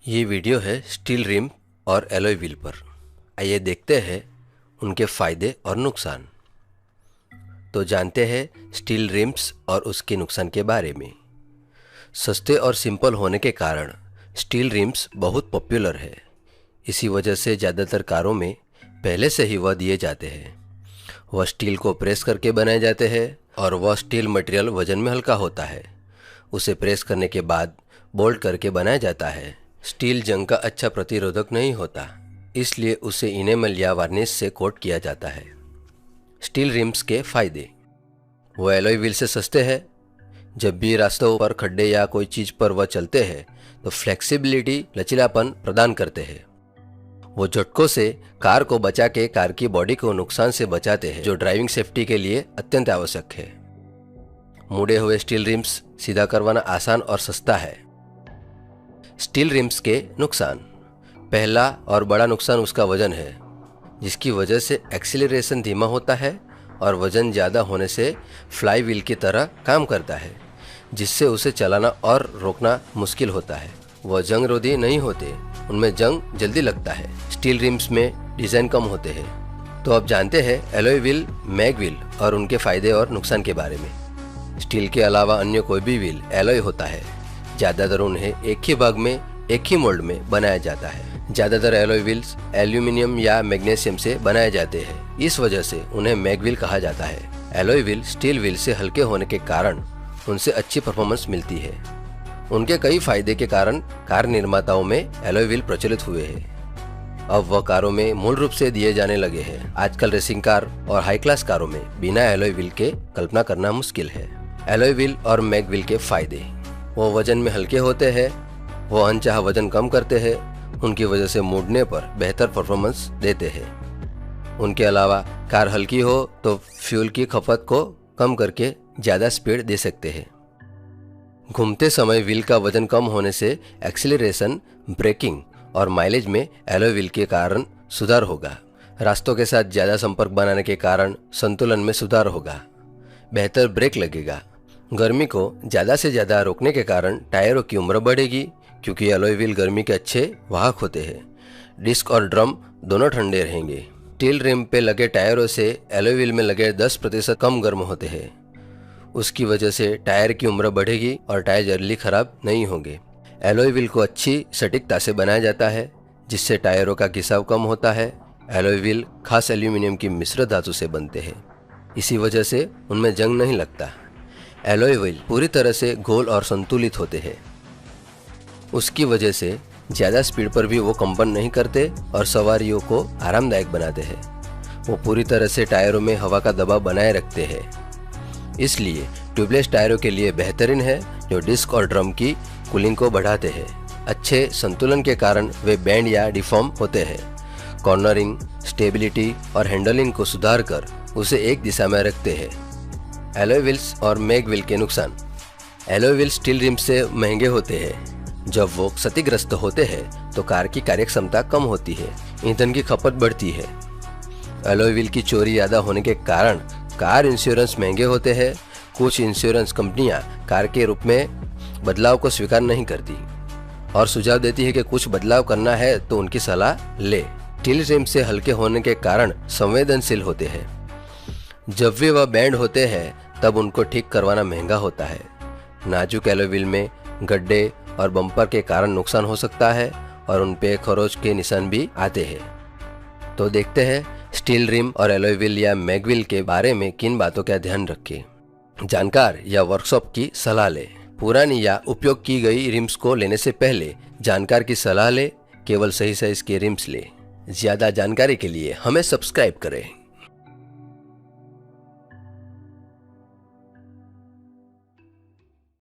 ये वीडियो है steel rim और एलॉय व्हील पर। आइए देखते हैं उनके फ़ायदे और नुकसान। तो जानते हैं स्टील रिम्स और उसके नुकसान के बारे में। सस्ते और सिंपल होने के कारण स्टील रिम्स बहुत पॉपुलर है। इसी वजह से ज़्यादातर कारों में पहले से ही वह दिए जाते हैं। वह स्टील को प्रेस करके बनाए जाते हैं और वह स्टील मटेरियल वजन में हल्का होता है। उसे प्रेस करने के बाद बोल्ट करके बनाया जाता है। स्टील जंग का अच्छा प्रतिरोधक नहीं होता, इसलिए उसे इनेमल या वार्निश से कोट किया जाता है। स्टील रिम्स के फायदे। वो एलॉय व्हील से सस्ते हैं। जब भी रास्तों पर खड्डे या कोई चीज़ पर वह चलते हैं तो फ्लेक्सिबिलिटी लचीलापन प्रदान करते हैं। वो झटकों से कार को बचा के कार की बॉडी को नुकसान से बचाते हैं, जो ड्राइविंग सेफ्टी के लिए अत्यंत आवश्यक है। मुड़े हुए स्टील रिम्स सीधा करवाना आसान और सस्ता है। स्टील रिम्स के नुकसान। पहला और बड़ा नुकसान उसका वजन है, जिसकी वजह से एक्सीलरेशन धीमा होता है और वजन ज़्यादा होने से फ्लाई व्हील की तरह काम करता है, जिससे उसे चलाना और रोकना मुश्किल होता है। वह जंग रोधी नहीं होते, उनमें जंग जल्दी लगता है। स्टील रिम्स में डिज़ाइन कम होते हैं। तो अब जानते हैं एलॉय व्हील, मैग व्हील और उनके फ़ायदे और नुकसान के बारे में। स्टील के अलावा अन्य कोई भी व्हील एलॉय होता है। ज़्यादातर उन्हें एक ही भाग में एक ही मोल्ड में बनाया जाता है। ज़्यादातर एलॉय व्हील्स एल्यूमिनियम या मैग्नीशियम से बनाए जाते हैं, इस वजह से उन्हें मैग व्हील कहा जाता है। एलॉय व्हील स्टील व्हील से हल्के होने के कारण उनसे अच्छी परफॉर्मेंस मिलती है। उनके कई फायदे के कारण कार निर्माताओं में एलॉय व्हील प्रचलित हुए हैं। अब वह कारों में मूल रूप से दिए जाने लगे हैं। आजकल रेसिंग कार और हाई क्लास कारों में बिना एलॉय व्हील के कल्पना करना मुश्किल है। एलॉय व्हील और मैग व्हील के फायदे। वो वजन में हल्के होते हैं। वो अनचाहा वजन कम करते हैं। उनकी वजह से मुड़ने पर बेहतर परफॉर्मेंस देते हैं। उनके अलावा कार हल्की हो तो फ्यूल की खपत को कम करके ज़्यादा स्पीड दे सकते हैं। घूमते समय व्हील का वजन कम होने से एक्सीलरेशन, ब्रेकिंग और माइलेज में एलॉय व्हील के कारण सुधार होगा। रास्तों के साथ ज़्यादा संपर्क बनाने के कारण संतुलन में सुधार होगा। बेहतर ब्रेक लगेगा। गर्मी को ज़्यादा से ज़्यादा रोकने के कारण टायरों की उम्र बढ़ेगी, क्योंकि एलॉय व्हील गर्मी के अच्छे वाहक होते हैं। डिस्क और ड्रम दोनों ठंडे रहेंगे। स्टील रिम पे लगे टायरों से एलॉय व्हील में लगे 10% कम गर्म होते हैं। उसकी वजह से टायर की उम्र बढ़ेगी और टायर जल्दी खराब नहीं होंगे। एलॉय व्हील को अच्छी सटीकता से बनाया जाता है, जिससे टायरों का घिसाव कम होता है। एलॉय व्हील खास एल्यूमिनियम की मिश्र धातु से बनते हैं, इसी वजह से उनमें जंग नहीं लगता। एलॉय व्हील पूरी तरह से गोल और संतुलित होते हैं। उसकी वजह से ज़्यादा स्पीड पर भी वो कंपन नहीं करते और सवारियों को आरामदायक बनाते हैं। वो पूरी तरह से टायरों में हवा का दबाव बनाए रखते हैं, इसलिए ट्यूबलेस टायरों के लिए बेहतरीन है, जो डिस्क और ड्रम की कूलिंग को बढ़ाते हैं। अच्छे संतुलन के कारण वे बेंड या डिफॉर्म होते हैं। कॉर्नरिंग, स्टेबिलिटी और हैंडलिंग को सुधार कर उसे एक दिशा में रखते हैं। एलॉय व्हील्स और मैग व्हील के नुकसान। एलॉय व्हील स्टील रिम से महंगे होते हैं। जब वो क्षतिग्रस्त होते हैं तो कार की कार्यक्षमता कम होती है, ईंधन की खपत बढ़ती है। एलॉय व्हील की चोरी ज़्यादा होने के कारण कार इंश्योरेंस महंगे होते हैं। कुछ इंश्योरेंस कंपनियां कार के रूप में बदलाव को स्वीकार नहीं करती और सुझाव देती है कि कुछ बदलाव करना है तो उनकी सलाह ले। स्टील रिम से हल्के होने के कारण संवेदनशील होते हैं। जब भी वह बैंड होते हैं तब उनको ठीक करवाना महंगा होता है। नाजुक एलॉय व्हील में गड्ढे और बम्पर के कारण नुकसान हो सकता है और उन पे खरोच के निशान भी आते हैं। तो देखते हैं स्टील रिम और एलॉय व्हील या मैग व्हील के बारे में किन बातों का ध्यान रखें। जानकार या वर्कशॉप की सलाह लें। पुरानी या उपयोग की गई रिम्स को लेने से पहले जानकार की सलाह लें। केवल सही साइज के रिम्स लें। ज़्यादा जानकारी के लिए हमें सब्सक्राइब करें।